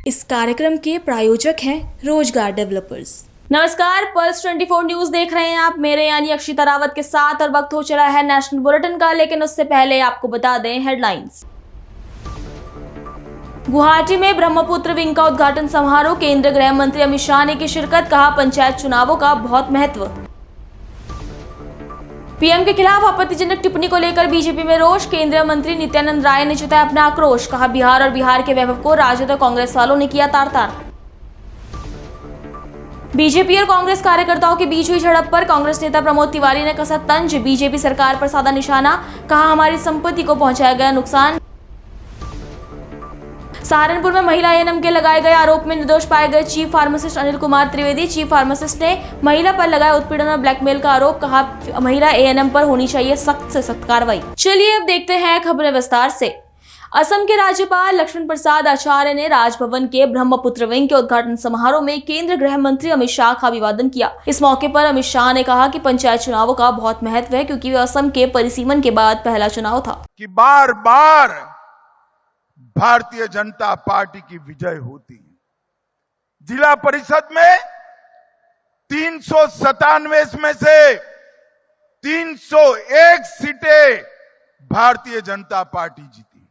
इस कार्यक्रम के प्रायोजक हैं रोजगार डेवलपर्स। नमस्कार, पल्स 24 न्यूज देख रहे हैं आप, मेरे यानी अक्षिता रावत के साथ, और वक्त हो चला है नेशनल बुलेटिन का। लेकिन उससे पहले आपको बता दें हेडलाइंस। गुवाहाटी में ब्रह्मपुत्र विंग का उद्घाटन समारोह, केंद्रीय गृह मंत्री अमित शाह ने की शिरकत, कहा पंचायत चुनावों का बहुत महत्व। पीएम के खिलाफ आपत्तिजनक टिप्पणी को लेकर बीजेपी में रोष, केंद्रीय मंत्री नित्यानंद राय ने जताया अपना आक्रोश, कहा बिहार और बिहार के वैभव को राजद और कांग्रेस वालों ने किया तार-तार। बीजेपी और कांग्रेस कार्यकर्ताओं के बीच हुई झड़प पर कांग्रेस नेता प्रमोद तिवारी ने कसा तंज, बीजेपी सरकार पर साधा निशाना, कहा हमारी संपत्ति को पहुंचाया गया नुकसान। सहारनपुर में महिला एएनएम के लगाए गए आरोप में निर्दोष पाए गए chief pharmacist Anil Kumar Trivedi. Chief pharmacist ने महिला पर लगाया उत्पीड़न और ब्लैकमेल का आरोप, कहा महिला एएनएम पर होनी चाहिए सख्त से सख्त कार्रवाई। चलिए अब देखते हैं खबरें विस्तार से। असम के राज्यपाल लक्ष्मण प्रसाद आचार्य ने राजभवन के ब्रह्मपुत्र विंग के उद्घाटन समारोह में केंद्रीय गृह मंत्री अमित शाह का अभिवादन किया। इस मौके पर अमित शाह ने कहा कि पंचायत चुनावों का बहुत महत्व है, क्योंकि वह असम के परिसीमन के बाद पहला चुनाव था। कि बार बार भारतीय जनता पार्टी की विजय होती है। जिला परिषद में 397 में से 301 सीटें भारतीय जनता पार्टी जीती।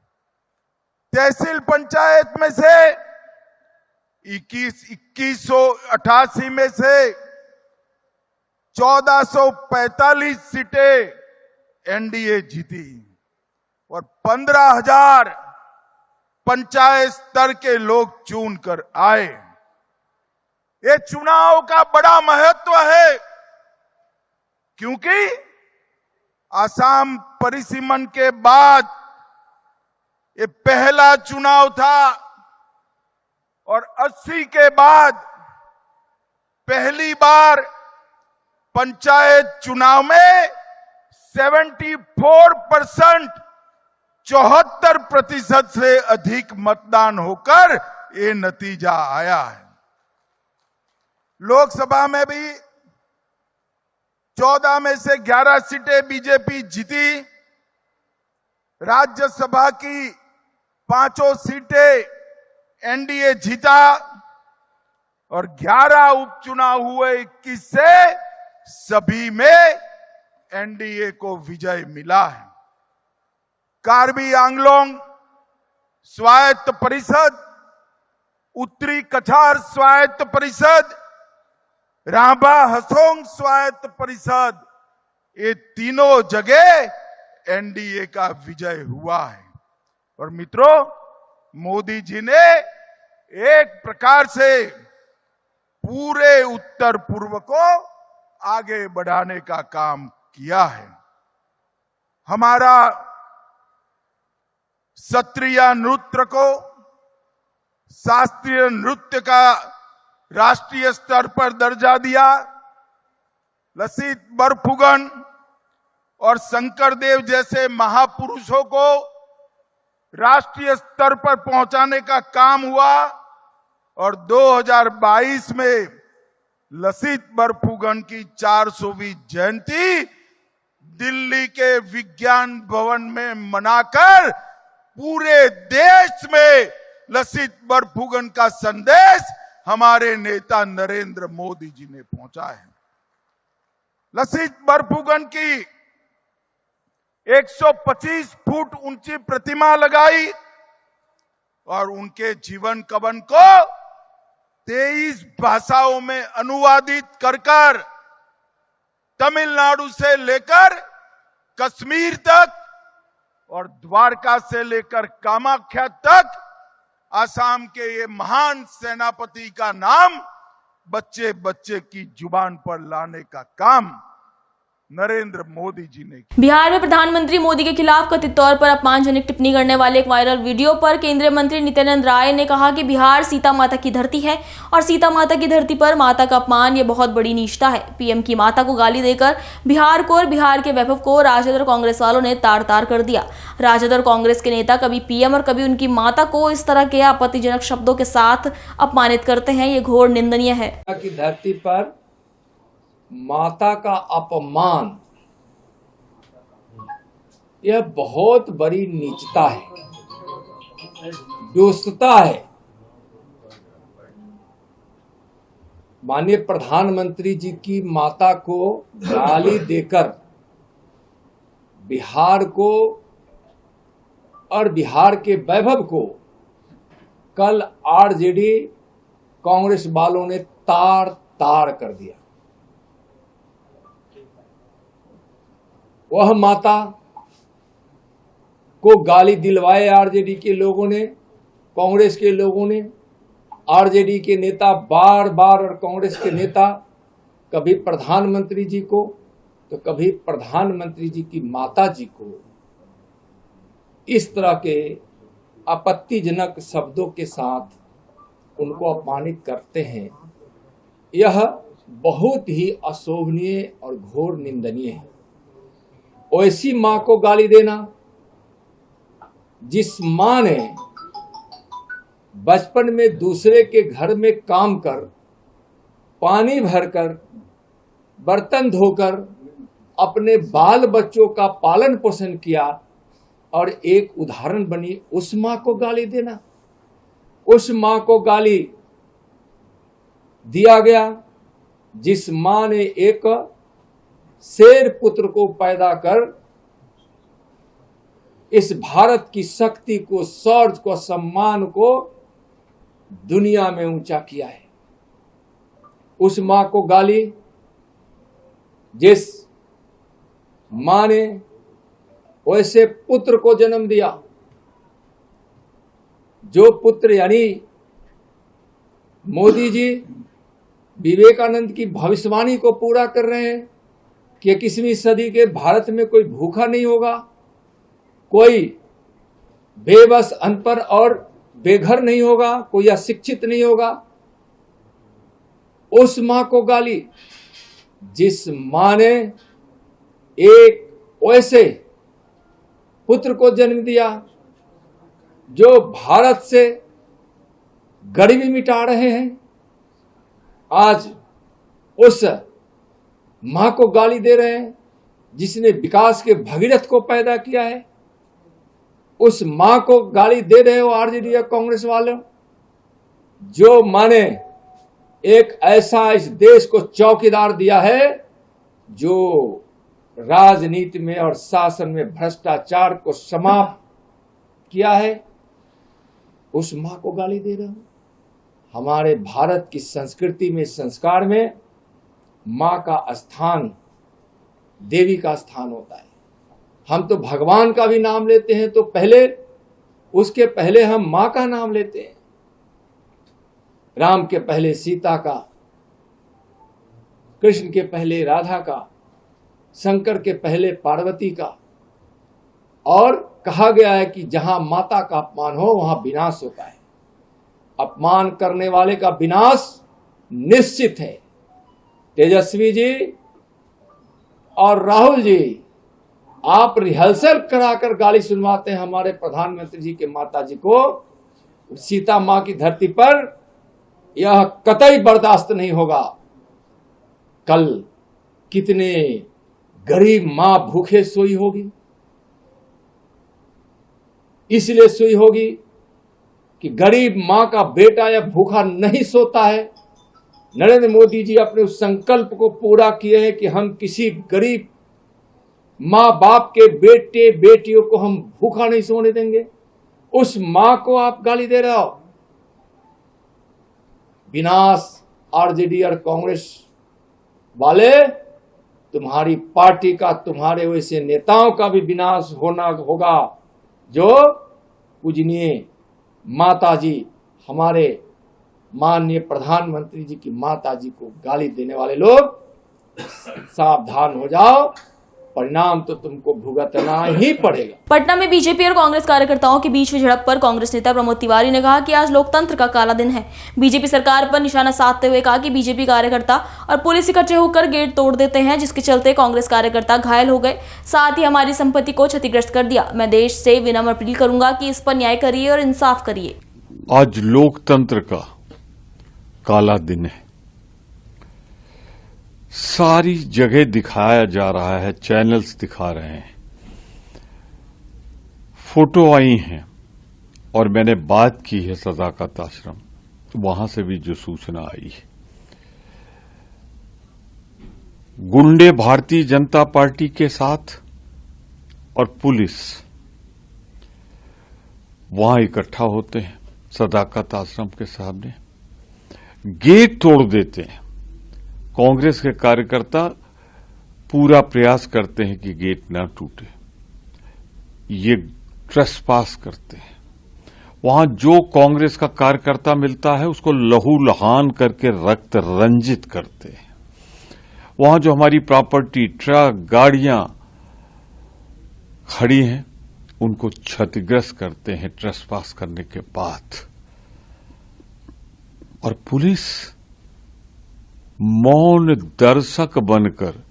तहसील पंचायत में से 2188 में से 1445 सीटें एनडीए जीती और 15,000 पंचायत स्तर के लोग चुन कर आए। ये चुनाव का बड़ा महत्व है, क्योंकि असम परिसीमन के बाद ये पहला चुनाव था और 80 के बाद पहली बार पंचायत चुनाव में 74% 74% से अधिक मतदान होकर ये नतीजा आया है। लोकसभा में भी 14 में से 11 सीटें बीजेपी जीती। राज्यसभा की 5 सीटें एनडीए जीता और 11 उपचुनाव हुए 21 से सभी में एनडीए को विजय मिला है। कार्बी आंगलोंग स्वायत्त परिषद, उत्तरी कछार स्वायत्त परिषद, राभा हसोंग स्वायत्त परिषद, ये तीनों जगह एनडीए का विजय हुआ है। और मित्रों, मोदी जी ने एक प्रकार से पूरे उत्तर पूर्व को आगे बढ़ाने का काम किया है। हमारा सत्रीय नृत्य को शास्त्रीय नृत्य का राष्ट्रीय स्तर पर दर्जा दिया। लसित बरफुकन और शंकरदेव जैसे महापुरुषों को राष्ट्रीय स्तर पर पहुंचाने का काम हुआ और 2022 में लसित बरफुकन की 400वीं जयंती दिल्ली के विज्ञान भवन में मनाकर पूरे देश में लसित बरफुकन का संदेश हमारे नेता नरेंद्र मोदी जी ने पहुंचा है। लसित बरफुकन की 125 फुट ऊंची प्रतिमा लगाई और उनके जीवन कवन को 23 भाषाओं में अनुवादित कर तमिलनाडु से लेकर कश्मीर तक और द्वारका से लेकर कामाख्या तक आसाम के ये महान सेनापति का नाम बच्चे बच्चे की जुबान पर लाने का काम नरेंद्र मोदी जी ने किया। बिहार में प्रधानमंत्री मोदी के खिलाफ कथित तौर पर अपमानजनक टिप्पणी करने वाले एक वायरल वीडियो पर केंद्रीय मंत्री नित्यानंद राय ने कहा कि बिहार सीता माता की धरती है और सीता माता की धरती पर माता का अपमान ये बहुत बड़ी नीचता है। पीएम की माता को गाली देकर बिहार को और बिहार के वैभव को राजद और कांग्रेस वालों ने तार-तार कर दिया। राजद और कांग्रेस के नेता कभी पीएम और कभी उनकी माता को इस तरह के आपत्तिजनक शब्दों के साथ अपमानित करते हैं, ये घोर निंदनीय है। की धरती पर माता का अपमान यह बहुत बड़ी नीचता है, दुष्टता है। माननीय प्रधानमंत्री जी की माता को गाली देकर बिहार को और बिहार के वैभव को कल आरजेडी कांग्रेस वालों ने तार तार कर दिया। वह माता को गाली दिलवाए आरजेडी के लोगों ने, कांग्रेस के लोगों ने। आरजेडी के नेता बार बार और कांग्रेस के नेता कभी प्रधानमंत्री जी को तो कभी प्रधानमंत्री जी की माता जी को इस तरह के आपत्तिजनक शब्दों के साथ उनको अपमानित करते हैं। यह बहुत ही अशोभनीय और घोर निंदनीय है। ऐसी मां को गाली देना जिस मां ने बचपन में दूसरे के घर में काम कर, पानी भरकर, बर्तन धोकर अपने बाल बच्चों का पालन पोषण किया और एक उदाहरण बनी, उस मां को गाली देना, उस मां को गाली दिया गया जिस मां ने एक शेर पुत्र को पैदा कर इस भारत की शक्ति को, शौर्य को, सम्मान को दुनिया में ऊंचा किया है। उस मां को गाली जिस मां ने वैसे पुत्र को जन्म दिया, जो पुत्र यानी मोदी जी विवेकानंद की भविष्यवाणी को पूरा कर रहे हैं कि 21वीं सदी के भारत में कोई भूखा नहीं होगा, कोई बेबस, अनपढ़ और बेघर नहीं होगा, कोई अशिक्षित नहीं होगा। उस मां को गाली जिस मां ने एक वैसे पुत्र को जन्म दिया जो भारत से गरीबी मिटा रहे हैं। आज उस मां को गाली दे रहे हैं जिसने विकास के भगीरथ को पैदा किया है। उस मां को गाली दे रहे हो आरजेडी या कांग्रेस वाले, जो मां ने एक ऐसा इस देश को चौकीदार दिया है जो राजनीति में और शासन में भ्रष्टाचार को समाप्त किया है। उस मां को गाली दे रहे हो। हमारे भारत की संस्कृति में, संस्कार में मां का स्थान देवी का स्थान होता है। हम तो भगवान का भी नाम लेते हैं तो उसके पहले हम मां का नाम लेते हैं। राम के पहले सीता का, कृष्ण के पहले राधा का, शंकर के पहले पार्वती का। और कहा गया है कि जहां माता का अपमान हो वहां विनाश होता है। अपमान करने वाले का विनाश निश्चित है। तेजस्वी जी और राहुल जी, आप रिहर्सल कराकर गाली सुनवाते हैं हमारे प्रधानमंत्री जी के माता जी को। सीता मां की धरती पर यह कतई बर्दाश्त नहीं होगा। कल कितने गरीब मां भूखे सोई होगी, इसलिए सोई होगी कि गरीब मां का बेटा या भूखा नहीं सोता है। नरेंद्र मोदी जी अपने उस संकल्प को पूरा किए हैं कि हम किसी गरीब मां बाप के बेटे बेटियों को हम भूखा नहीं सोने देंगे। उस मां को आप गाली दे रहे हो। विनाश आरजेडी और कांग्रेस वाले, तुम्हारी पार्टी का, तुम्हारे वैसे नेताओं का भी विनाश होना होगा जो पूजनीय माता जी, हमारे माननीय प्रधानमंत्री जी की माता जी को गाली देने वाले लोग, सावधान हो जाओ, परिणाम तो तुमको भुगतना ही पड़ेगा। पटना में बीजेपी और कांग्रेस कार्यकर्ताओं के बीच हुई झड़प पर कांग्रेस नेता प्रमोद तिवारी ने कहा कि आज लोकतंत्र का काला दिन है। बीजेपी सरकार पर निशाना साधते हुए कहा कि बीजेपी कार्यकर्ता और पुलिस इकट्ठे होकर गेट तोड़ देते हैं, जिसके चलते कांग्रेस कार्यकर्ता घायल हो गए, साथ ही हमारी संपत्ति को क्षतिग्रस्त कर दिया। मैं देश से विनम्र अपील करूंगा कि इस पर न्याय करिए और इंसाफ करिए। आज लोकतंत्र का काला दिन है। सारी जगह दिखाया जा रहा है, चैनल्स दिखा रहे हैं, फोटो आई हैं और मैंने बात की है सदाकत आश्रम, वहां से भी जो सूचना आई है गुंडे भारतीय जनता पार्टी के साथ और पुलिस वहां इकट्ठा होते हैं सदाकत आश्रम के सामने, गेट तोड़ देते हैं। कांग्रेस के कार्यकर्ता पूरा प्रयास करते हैं कि गेट न टूटे, ये ट्रेसपास करते हैं। वहां जो कांग्रेस का कार्यकर्ता मिलता है उसको लहूलुहान करके रक्त रंजित करते हैं। वहां जो हमारी प्रॉपर्टी, ट्रक, गाड़ियां खड़ी हैं उनको क्षतिग्रस्त करते हैं ट्रेसपास करने के बाद। और पुलिस मौन दर्शक बनकर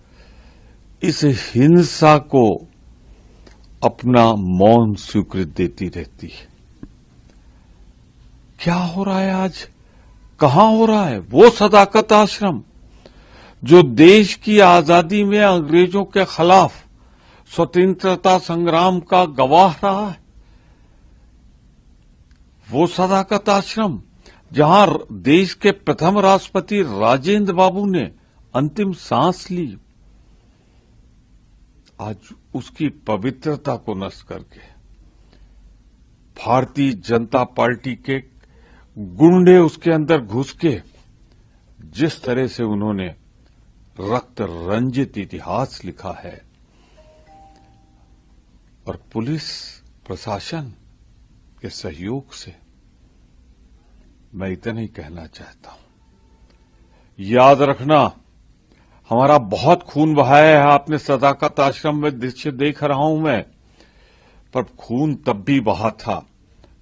इस हिंसा को अपना मौन स्वीकृति देती रहती है। क्या हो रहा है आज, कहां हो रहा है? वो सदाकत आश्रम जो देश की आजादी में अंग्रेजों के खिलाफ स्वतंत्रता संग्राम का गवाह रहा है, वो सदाकत आश्रम जहां देश के प्रथम राष्ट्रपति राजेंद्र बाबू ने अंतिम सांस ली, आज उसकी पवित्रता को नष्ट करके भारतीय जनता पार्टी के गुंडे उसके अंदर घुस के जिस तरह से उन्होंने रक्त रंजित इतिहास लिखा है, और पुलिस प्रशासन के सहयोग से, मैं इतना ही कहना चाहता हूं। याद रखना, हमारा बहुत खून बहाया है आपने सदाकत आश्रम में, दृश्य देख रहा हूं मैं, पर खून तब भी बहा था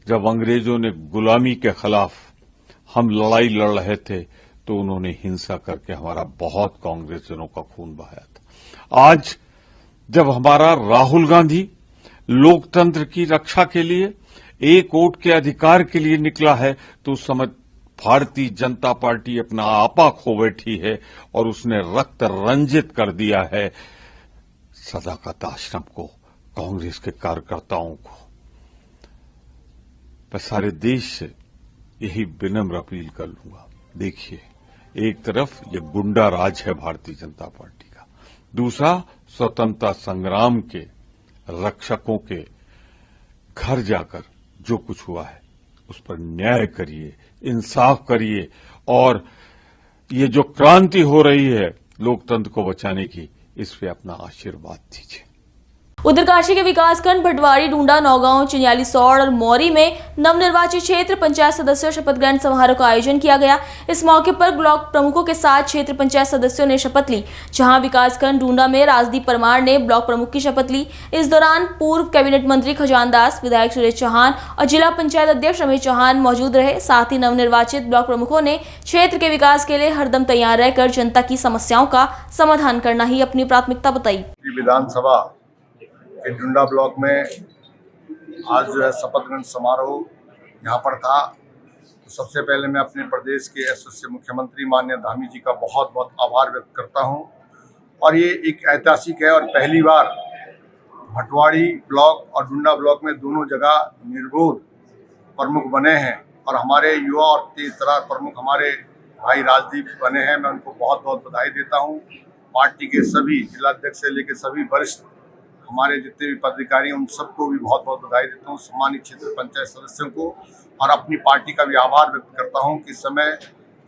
जब अंग्रेजों ने गुलामी के खिलाफ हम लड़ाई लड़ रहे थे, तो उन्होंने हिंसा करके हमारा बहुत कांग्रेसियों का खून बहाया था। आज जब हमारा राहुल गांधी लोकतंत्र की रक्षा के लिए, एक वोट के अधिकार के लिए निकला है, तो उस समय भारतीय जनता पार्टी अपना आपा खो बैठी है और उसने रक्त रंजित कर दिया है सदाकत आश्रम को, कांग्रेस के कार्यकर्ताओं को। मैं सारे देश से यही विनम्र अपील कर लूंगा, देखिए, एक तरफ ये गुंडा राज है भारतीय जनता पार्टी का, दूसरा स्वतंत्रता संग्राम के रक्षकों के घर जाकर जो कुछ हुआ है उस पर न्याय करिए, इंसाफ करिए, और ये जो क्रांति हो रही है लोकतंत्र को बचाने की, इस पे अपना आशीर्वाद दीजिए। उत्तरकाशी के विकासखंड भटवाड़ी, डूंडा, नौगांव, चिन्यालीसौड़ और मौरी में नवनिर्वाचित क्षेत्र पंचायत सदस्यों शपथ ग्रहण समारोह का आयोजन किया गया। इस मौके पर ब्लॉक प्रमुखों के साथ क्षेत्र पंचायत सदस्यों ने शपथ ली, जहां विकासखंड डूंडा में राजदीप परमार ने ब्लॉक प्रमुख की शपथ ली। इस दौरान पूर्व कैबिनेट मंत्री खजान दास, विधायक सुरेश चौहान और जिला पंचायत अध्यक्ष रमेश चौहान मौजूद रहे। साथ ही नवनिर्वाचित ब्लॉक प्रमुखों ने क्षेत्र के विकास के लिए हरदम तैयार रहकर जनता की समस्याओं का समाधान करना ही अपनी प्राथमिकता बताई। विधानसभा के डुंडा ब्लॉक में आज जो है शपथ ग्रहण समारोह यहाँ पर था। तो सबसे पहले मैं अपने प्रदेश के यशस्वी मुख्यमंत्री माननीय धामी जी का बहुत बहुत आभार व्यक्त करता हूँ। और ये एक ऐतिहासिक है और पहली बार भटवाड़ी ब्लॉक और डुंडा ब्लॉक में दोनों जगह निर्विरोध प्रमुख बने हैं, और हमारे युवा और तेज तर्रार प्रमुख हमारे भाई राजदीप बने हैं। मैं उनको बहुत बहुत बधाई देता हूँ। पार्टी के सभी जिलाध्यक्ष से लेकर सभी वरिष्ठ हमारे जितने भी पदाधिकारी हैं उन सबको भी बहुत बहुत बधाई देता हूँ, सम्मानित क्षेत्र पंचायत सदस्यों को, और अपनी पार्टी का भी आभार व्यक्त करता हूँ कि इस समय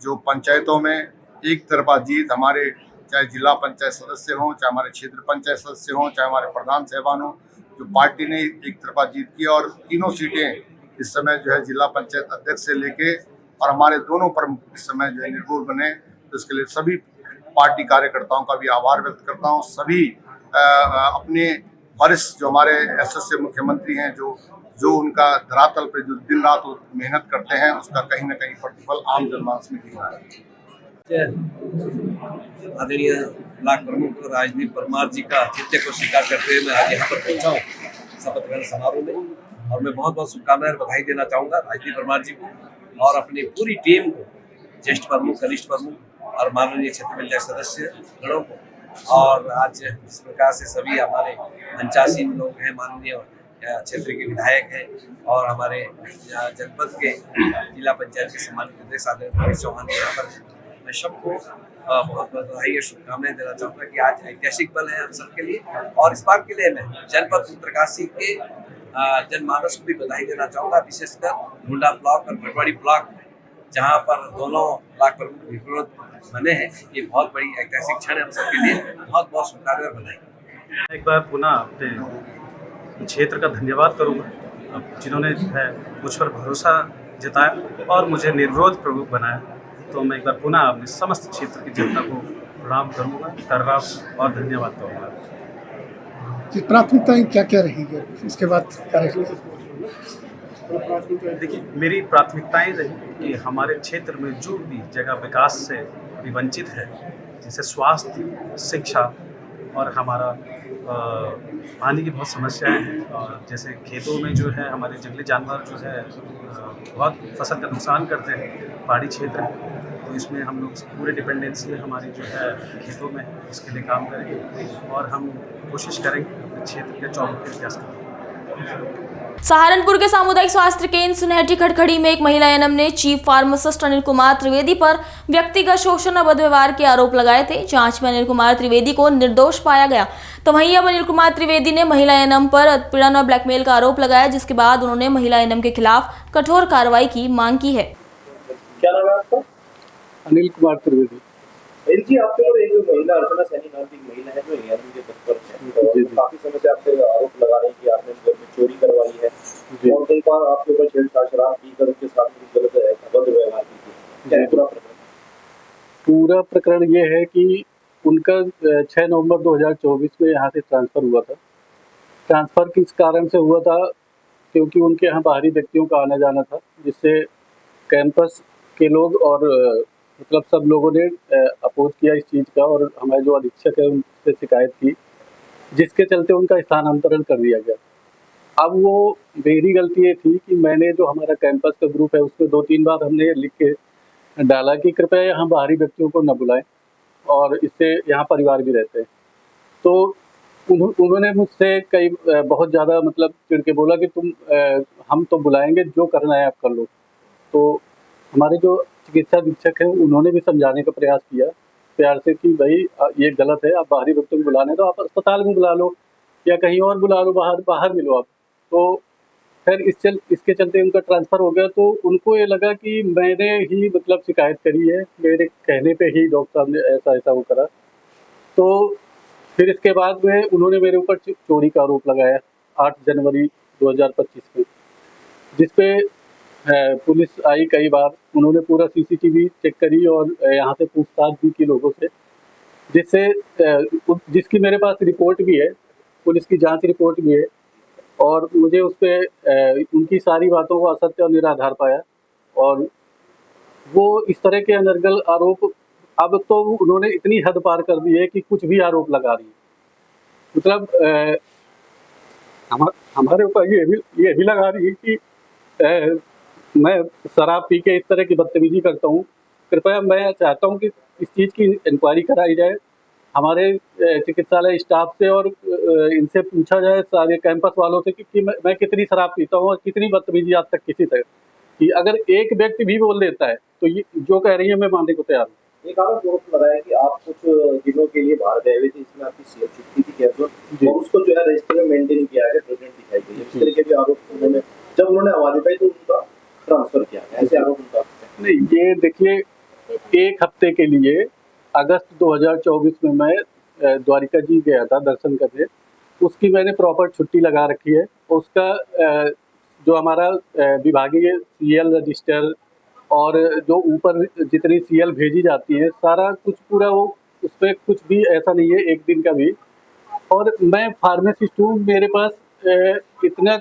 जो पंचायतों में एक तरफा जीत, हमारे चाहे जिला पंचायत सदस्य हों, चाहे हमारे क्षेत्र पंचायत सदस्य हों, चाहे हमारे प्रधान साहबान हों, जो पार्टी ने एक तरफा जीत की, और तीनों सीटें इस समय जो है जिला पंचायत अध्यक्ष से लेके और हमारे दोनों प्रमुख इस समय जो है निर्भर बने। तो इसके लिए सभी पार्टी कार्यकर्ताओं का भी आभार व्यक्त करता हूँ। सभी अपने वरिष्ठ जो हमारे यशस्वी मुख्यमंत्री हैं, जो उनका धरातल पे जो दिन रात मेहनत करते हैं, उसका कहीं ना कहीं प्रतिफल आम जनमानस में दिख रहा है। आदरणीय ब्लॉक प्रमुख राजदीप परमार जी का आतिथ्य को स्वीकार करते हुए मैं आज यहाँ पर पहुँचा हूँ शपथ ग्रहण समारोह में, और मैं बहुत बहुत शुभकामनाएं बधाई देना चाहूँगा राजदीप परमार जी को और अपनी पूरी टीम को, ज्येष्ठ प्रमुख, कनिष्ठ प्रमुख और माननीय क्षेत्र पंचायत सदस्य गणों को। और आज जिस प्रकार से सभी हमारे 85 लोग हैं, माननीय क्षेत्र के विधायक हैं, और हमारे जनपद के जिला पंचायत के सम्मानित अध्यक्ष आदरणीय रमेश चौहान यहाँ पर, मैं सबको बहुत बहुत बधाई और शुभकामनाएं देना चाहूँगा कि आज ऐतिहासिक पल है हम सबके लिए। और इस बात के लिए मैं जनपद उत्तरकाशी के जनमानस को भी बधाई देना चाहूँगा, विशेषकर ढूंढा ब्लॉक और भटवाड़ी ब्लॉक जहाँ पर दोनों ब्लॉक प्रमुख विरोध बने हैं। ये बहुत बड़ी ऐतिहासिक क्षण है हम सबके लिए। बहुत बहुत शुभकामनाएं और बधाई। एक बार पुनः अपने क्षेत्र का धन्यवाद करूँगा, जिन्होंने जो है मुझ पर भरोसा जताया और मुझे निर्विरोध प्रमुख बनाया। तो मैं एक बार पुनः अपने समस्त क्षेत्र की जनता को प्रणाम करूँगा, कर्राव और धन्यवाद करूँगा। जी, प्राथमिकताएं क्या क्या रहेंगी इसके बाद कार्यक्रम? देखिए, मेरी प्राथमिकताएं रही कि हमारे क्षेत्र में जो भी जगह विकास से अभी वंचित है, जैसे स्वास्थ्य, शिक्षा और हमारा पानी की बहुत समस्याएं हैं, और जैसे खेतों में जो है हमारे जंगली जानवर जो है बहुत फसल का नुकसान करते हैं, पहाड़ी क्षेत्र है, तो इसमें हम लोग पूरे डिपेंडेंसी हमारी जो है खेतों में है, इसके लिए काम करेंगे और हम कोशिश करेंगे अपने क्षेत्र के चौमुखी विकास करने। सहारनपुर के सामुदायिक स्वास्थ्य केंद्र सुनहटी खड़खड़ी में एक महिला एएनएम ने चीफ फार्मासिस्ट अनिल कुमार त्रिवेदी पर व्यक्तिगत शोषण और बदव्यवहार के आरोप लगाए थे। जांच में अनिल कुमार त्रिवेदी को निर्दोष पाया गया, तो वहीं अब अनिल कुमार त्रिवेदी ने महिला एएनएम पर उत्पीड़न और ब्लैकमेल का आरोप लगाया, जिसके बाद उन्होंने महिला एएनएम के खिलाफ कठोर कार्रवाई की मांग की है। क्या नाम है आपका? अनिल कुमार त्रिवेदी। इनकी आपके ऊपर एक महिला अर्चना सैनी नाम की महिला है जो एएनएम के तत्पर है, तो काफी समय से आपसे आरोप लगा रहे हैं कि आपने घर में चोरी करवाई है और कई बार आपके ऊपर छेड़छाड़ शराब की कर उसके साथ गलत अभद्र व्यवहार की। क्या पूरा प्रकरण? पूरा प्रकरण ये है कि उनका 6 नवंबर 2024 में यहाँ से ट्रांसफ़र हुआ था। ट्रांसफ़र किस कारण से हुआ था? क्योंकि उनके यहाँ बाहरी व्यक्तियों का आना जाना था, जिससे कैंपस के लोग और मतलब सब लोगों ने अपोज किया इस चीज़ का, और हमारे जो अधीक्षक है उनसे शिकायत की, जिसके चलते उनका स्थानांतरण कर दिया गया। अब वो मेरी गलती ये थी कि मैंने जो हमारा कैंपस का ग्रुप है उसमें 2-3 बार हमने लिख के डाला कि कृपया यहाँ बाहरी व्यक्तियों को न बुलाएं, और इससे यहाँ परिवार भी रहते हैं। तो उन्होंने मुझसे कई बहुत ज़्यादा मतलब चिढ़ के बोला कि हम तो बुलाएंगे, जो करना है आप कर लो। तो हमारे जो चिकित्सा अधीक्षक हैं उन्होंने भी समझाने का प्रयास किया प्यार से कि भाई ये गलत है, आप बाहरी व्यक्तियों को बुलाने तो आप अस्पताल में बुला लो या कहीं और बुला लो, बाहर मिलो आप। तो खैर इसके चलते उनका ट्रांसफ़र हो गया। तो उनको ये लगा कि मैंने ही मतलब शिकायत करी है, मेरे कहने पे ही डॉक्टर साहब ने ऐसा वो करा। तो फिर इसके बाद में उन्होंने मेरे ऊपर चोरी का आरोप लगाया 8 जनवरी 2025 में, जिसपे पुलिस आई कई बार। उन्होंने पूरा सीसीटीवी चेक करी और यहाँ से पूछताछ भी की लोगों से, जिसकी मेरे पास रिपोर्ट भी है, पुलिस की जांच रिपोर्ट भी है, और मुझे उस पर उनकी सारी बातों को असत्य और निराधार पाया। और वो इस तरह के अनर्गल आरोप अब तो उन्होंने इतनी हद पार कर दी है कि कुछ भी आरोप लगा रही है। मतलब हमारे ऊपर ये भी लगा रही है कि मैं शराब पी के इस तरह की बदतमीजी करता हूँ। कृपया मैं चाहता हूँ कि इस चीज़ की इंक्वायरी कराई जाए हमारे चिकित्सालय स्टाफ से, और इनसे पूछा जाए सारे कैंपस वालों से कि मैं कितनी शराब पीता हूँ और कितनी बदतमीजी आज तक किसी तरह कि अगर एक व्यक्ति भी बोल देता है तो ये जो कह रही है मैं मानने को तैयार हूँ। एक आरोप लगाया कि आप कुछ दिनों के लिए बाहर गए हुए थे, इसमें आपकी सीएम छुट्टी थी कैसे, और उसको जो है रजिस्टर में मेंटेन किया गया, प्रेजेंट दिखाई गई, इस तरह के भी आरोप उन्होंने जब उन्होंने आवाज उठाई तो उनका ट्रांसफर किया गया, ऐसे आरोप उनका नहीं। ये देखिए, 1 हफ्ते के लिए अगस्त 2024 में मैं द्वारिका जी गया था दर्शन करने, उसकी मैंने प्रॉपर छुट्टी लगा रखी है। उसका जो हमारा विभागीय सीएल रजिस्टर और जो ऊपर जितनी सीएल भेजी जाती है सारा कुछ पूरा वो, उसमें कुछ भी ऐसा नहीं है एक दिन का भी। और मैं फार्मासिस्ट हूँ, मेरे पास इतना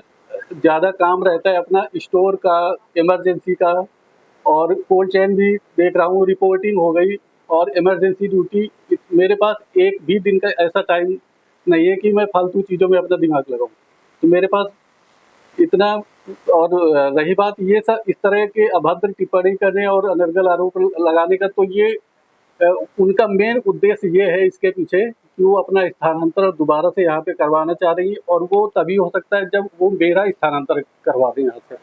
ज़्यादा काम रहता है अपना स्टोर का, इमरजेंसी का, और कोल्ड चेन भी देख रहा हूँ, रिपोर्टिंग हो गई और इमरजेंसी ड्यूटी। मेरे पास एक भी दिन का ऐसा टाइम नहीं है कि मैं फालतू चीज़ों में अपना दिमाग लगाऊँ। तो मेरे पास इतना, और रही बात ये सब इस तरह के अभद्र टिप्पणी करने और अनर्गल आरोप लगाने का, तो ये उनका मेन उद्देश्य ये है इसके पीछे कि वो अपना स्थानांतरण दोबारा से यहाँ पे करवाना चाह रही है, और वो तभी हो सकता है जब वो मेरा स्थानांतरण करवा दें यहाँ से,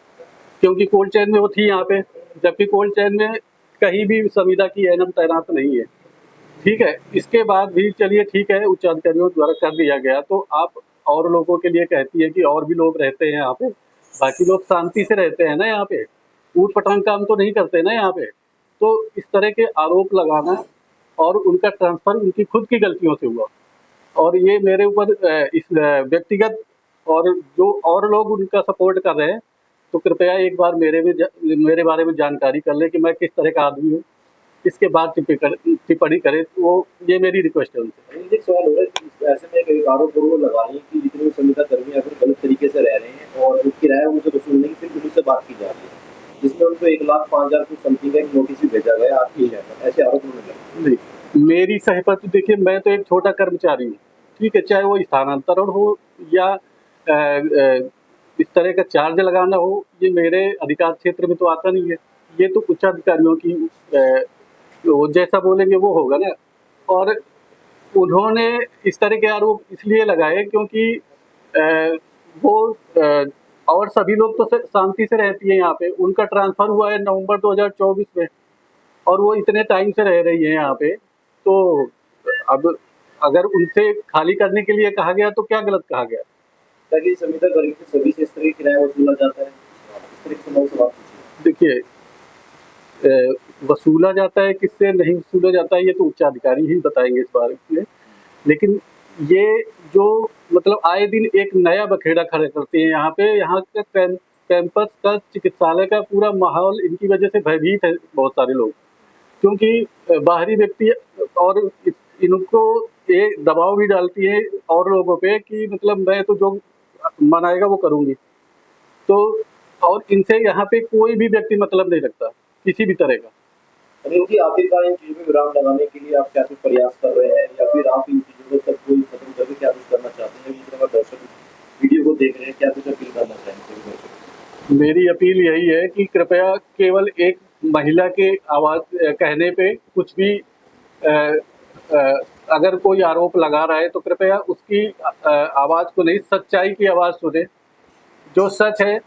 क्योंकि कोल्ड चेन में वो थी यहाँ पे, जबकि कोल्ड चेन में कहीं भी संविदा की एएनएम तैनात नहीं है। ठीक है, इसके बाद भी चलिए ठीक है, उच्च अधिकारियों द्वारा कर दिया गया, तो आप और लोगों के लिए कहती है कि और भी लोग रहते हैं यहाँ पे, बाकी लोग शांति से रहते हैं ना यहाँ पे, ऊट पटांग काम तो नहीं करते ना यहाँ पे। तो इस तरह के आरोप लगाना और उनका ट्रांसफ़र उनकी खुद की गलतियों से हुआ, और ये मेरे ऊपर इस व्यक्तिगत, और जो और लोग उनका सपोर्ट कर रहे हैं, तो कृपया एक बार मेरे बारे में जानकारी कर लें कि मैं किस तरह का आदमी हूँ, इसके बाद टिप्पणी करें, तो वो ये मेरी रिक्वेस्ट है उनसे। एक सवाल हो रहा है कि ऐसे में एक आरोप वो लगा रही है कि जितने संविदा कर्मी अगर गलत तरीके से रह रहे हैं और जो किराया उनसे वसूलने की सिर्फ उनसे बात की जा रही है, जिसमें उनको 1,05,000 कुछ समथिंग का एक नोटिस भी भेजा गया आपकी है, ऐसे आरोप उन्होंने लगाए। नहीं, मेरी सहमत, देखिए मैं तो एक छोटा कर्मचारी हूँ, ठीक है, चाहे वो स्थानांतरण हो या इस तरह का चार्ज लगाना हो, ये मेरे अधिकार क्षेत्र में तो आता नहीं है। ये तो उच्च अधिकारियों की वो जैसा बोलेंगे वो होगा ना। और उन्होंने इस तरह के आरोप इसलिए लगाए क्योंकि वो और सभी लोग तो शांति से रहती है यहाँ पे। उनका ट्रांसफ़र हुआ है नवंबर 2024 में और वो इतने टाइम से रह रही है यहाँ पे, तो अब अगर उनसे खाली करने के लिए कहा गया तो क्या गलत कहा गया? ताकि संविदा कर्मी से सभी से इस तरह की किराया वसूला जाता है, इस तरह के सवाल देखिए, वसूला जाता है किससे, नहीं वसूला जाता है, ये तो उच्च अधिकारी ही बताएंगे इस बारे में। लेकिन ये जो मतलब आए दिन एक नया बखेड़ा खड़ा करते हैं यहाँ पे, यहाँ का कैंपस का, चिकित्सालय का पूरा माहौल इनकी वजह से भयभीत है बहुत सारे लोग, क्योंकि बाहरी व्यक्ति और इनको ये दबाव भी डालती है और लोगों पे कि मतलब मैं तो जो मनाएगा वो करूँगी। तो और इनसे यहाँ पे कोई भी व्यक्ति मतलब नहीं रखता किसी भी तरह का। क्योंकि आखिरकार इन चीज़ों में विराम लगाने के लिए आप क्या कुछ प्रयास कर रहे हैं, या फिर आप इन चीज़ों को सब कोई खत्म करके क्या कुछ करना चाहते हैं? जिस तरह दर्शक वीडियो को देख रहे हैं, क्या कुछ अपील करना चाहेंगे? मेरी अपील यही है कि कृपया केवल एक महिला के आवाज़ कहने पे कुछ भी अगर कोई आरोप लगा रहा है तो कृपया उसकी आवाज़ को नहीं, सच्चाई की आवाज़ सुने। जो सच है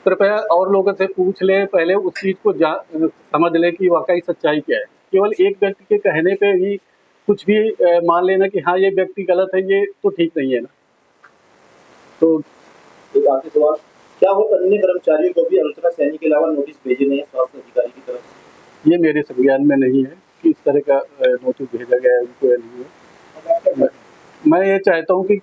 कृपया और लोगों से पूछ ले, पहले उस चीज़ को समझ ले कि वाकई सच्चाई क्या है। केवल एक व्यक्ति के कहने पे ही कुछ भी मान लेना कि हाँ ये व्यक्ति गलत है, ये तो ठीक नहीं है ना। तो एक आखिरी सवाल, क्या वो अन्य कर्मचारियों को भी अर्चना सैनी के अलावा नोटिस भेजे नहीं है स्वास्थ्य अधिकारी की तरफ से? ये मेरे संज्ञान में नहीं है कि इस तरह का नोटिस भेजा गया है उनको या नहीं है। मैं ये चाहता हूँ कि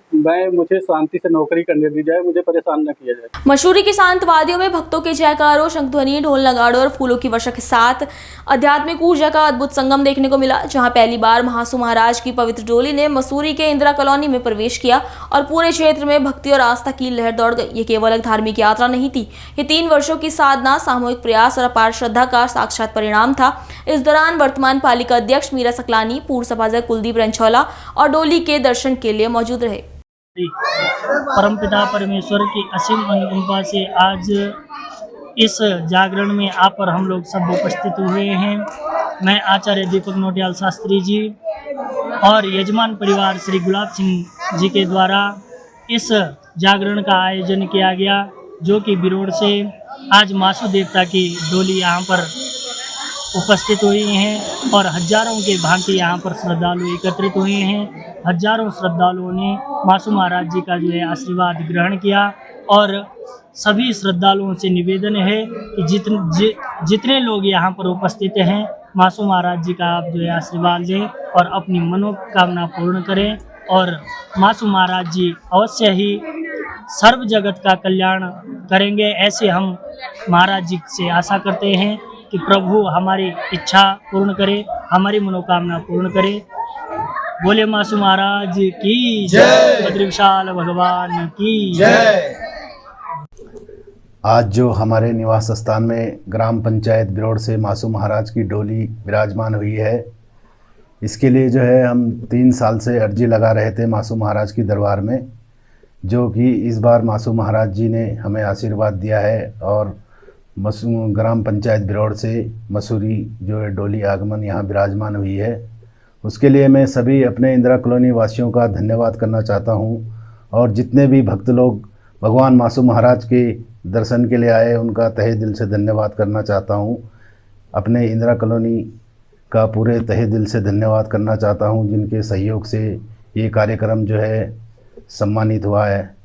मुझे शांति से नौकरी करने दी जाए, मुझे परेशान न किया जाए। मसूरी की शांत वादियों में भक्तों के जयकारों, शंखध्वनि, ढोल नगाड़ों और फूलों की वर्षा के साथ आध्यात्मिक ऊर्जा का अद्भुत संगम देखने को मिला, जहां पहली बार महासू महाराज की पवित्र डोली ने मसूरी के इंदिरा कॉलोनी में प्रवेश किया और पूरे क्षेत्र में भक्ति और आस्था की लहर दौड़ गई। ये केवल एक धार्मिक यात्रा नहीं थी, ये 3 वर्षों की साधना, सामूहिक प्रयास और अपार श्रद्धा का साक्षात परिणाम था। इस दौरान वर्तमान पालिका अध्यक्ष मीरा सकलानी, पूर्व सभासद कुलदीप रंछौला और डोली के दर्शन के लिए मौजूद रहे। परमपिता परमेश्वर की असीम अनुकंपा से आज इस जागरण में आप और हम लोग सब उपस्थित हुए हैं। मैं आचार्य दीपक नोटियाल शास्त्री जी और यजमान परिवार श्री गुलाब सिंह जी के द्वारा इस जागरण का आयोजन किया गया, जो कि बिरोड़ से आज मासू देवता की डोली यहाँ पर उपस्थित हुई हैं और हजारों के भांति यहाँ पर श्रद्धालु एकत्रित हुए हैं। हजारों श्रद्धालुओं ने मासू महाराज जी का जो है आशीर्वाद ग्रहण किया और सभी श्रद्धालुओं से निवेदन है कि जितने लोग यहाँ पर उपस्थित हैं, मासू महाराज जी का आप जो है आशीर्वाद लें और अपनी मनोकामना पूर्ण करें और मासू महाराज जी अवश्य ही सर्व जगत का कल्याण करेंगे। ऐसे हम महाराज जी से आशा करते हैं कि प्रभु हमारी इच्छा पूर्ण करे, हमारी मनोकामना पूर्ण करे। बोले मासू महाराज की जय, बद्रीविशाल भगवान की जय। आज जो हमारे निवास स्थान में ग्राम पंचायत बिरोड़ से मासू महाराज की डोली विराजमान हुई है, इसके लिए जो है हम 3 साल से अर्जी लगा रहे थे मासू महाराज की दरबार में, जो कि इस बार मासू महाराज जी ने हमें आशीर्वाद दिया है और ग्राम पंचायत बिरोड़ से मसूरी जो है डोली आगमन यहाँ विराजमान हुई है। उसके लिए मैं सभी अपने इंदिरा कॉलोनी वासियों का धन्यवाद करना चाहता हूँ और जितने भी भक्त लोग भगवान मासू महाराज के दर्शन के लिए आए उनका तहे दिल से धन्यवाद करना चाहता हूँ। अपने इंदिरा कॉलोनी का पूरे तहे दिल से धन्यवाद करना चाहता हूं, जिनके सहयोग से ये कार्यक्रम जो है सम्मानित हुआ है।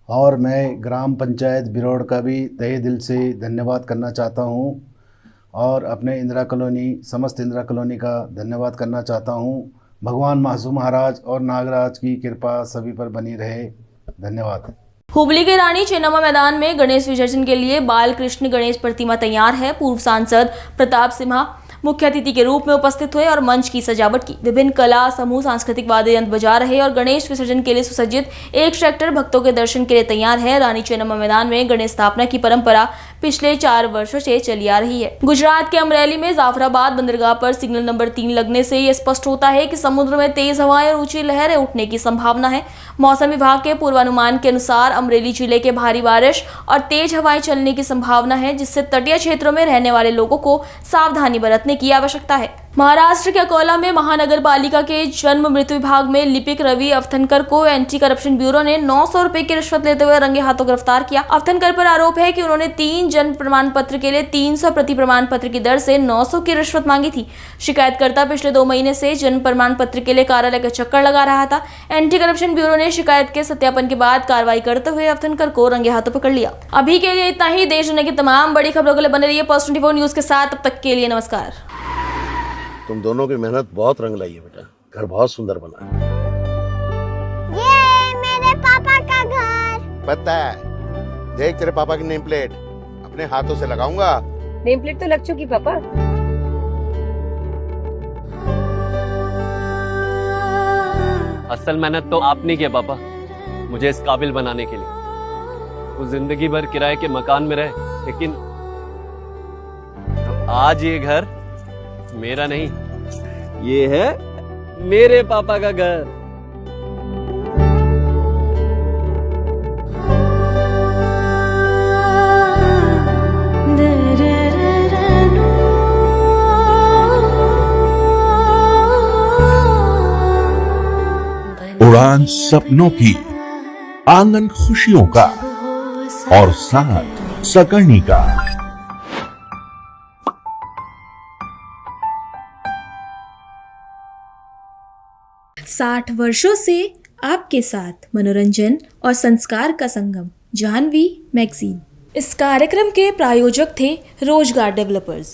और मैं ग्राम पंचायत बिरोड़ का भी तहे दिल से धन्यवाद करना चाहता हूं और अपने इंदिरा कॉलोनी, समस्त इंदिरा कॉलोनी का धन्यवाद करना चाहता हूं। भगवान मासूम महाराज और नागराज की कृपा सभी पर बनी रहे। धन्यवाद। हुबली के रानी चेन्नम्मा मैदान में गणेश विसर्जन के लिए बाल कृष्ण गणेश प्रतिमा तैयार है। पूर्व सांसद प्रताप सिम्हा मुख्य अतिथि के रूप में उपस्थित हुए और मंच की सजावट की। विभिन्न कला समूह सांस्कृतिक वाद्य यंत्र बजा रहे और गणेश विसर्जन के लिए सुसज्जित एक ट्रैक्टर भक्तों के दर्शन के लिए तैयार है। रानी चेन्नम्मा मैदान में गणेश स्थापना की परंपरा पिछले 4 वर्षों से चली आ रही है। गुजरात के अमरेली में जाफराबाद बंदरगाह पर सिग्नल नंबर 3 लगने से यह स्पष्ट होता है कि समुद्र में तेज हवाएं और ऊंची लहरें उठने की संभावना है। मौसम विभाग के पूर्वानुमान के अनुसार अमरेली जिले के भारी बारिश और तेज हवाएं चलने की संभावना है, जिससे तटीय क्षेत्रों में रहने वाले लोगों को सावधानी बरतने की आवश्यकता है। महाराष्ट्र के अकोला में महानगर पालिका के जन्म मृत्यु विभाग में लिपिक रवि अवथनकर को एंटी करप्शन ब्यूरो ने 900 रुपए की रिश्वत लेते हुए रंगे हाथों गिरफ्तार किया। अवथनकर पर आरोप है कि उन्होंने 3 जन्म प्रमाण पत्र के लिए 300 प्रति प्रमाण पत्र की दर से 900 की रिश्वत मांगी थी। शिकायतकर्ता पिछले 2 महीने से जन्म प्रमाण पत्र के लिए कार्यालय का चक्कर लगा रहा था। एंटी करप्शन ब्यूरो ने शिकायत के सत्यापन के बाद कार्रवाई करते हुए अवथनकर को रंगे हाथों पकड़ लिया। अभी के लिए इतना ही। देश दुनिया की तमाम बड़ी खबरों के लिए बने रहिए Post 24 न्यूज के साथ। तब तक के लिए नमस्कार। तुम दोनों की मेहनत बहुत रंग लाई है बेटा, घर बहुत सुंदर बना है। ये मेरे पापा का घर। पता है, देख तेरे पापा की नेम प्लेट अपने हाथों से लगाऊंगा। नेम प्लेट तो लग चुकी पापा। असल मेहनत तो आपने की है पापा, मुझे इस काबिल बनाने के लिए। वो जिंदगी भर किराए के मकान में रहे, लेकिन आज ये घर मेरा नहीं, ये है मेरे पापा का घर। उड़ान सपनों की, आंगन खुशियों का और साथ सकर्णी का। 60 वर्षों से आपके साथ मनोरंजन और संस्कार का संगम, जाह्नवी मैगजीन। इस कार्यक्रम के प्रायोजक थे रोजगार डेवलपर्स।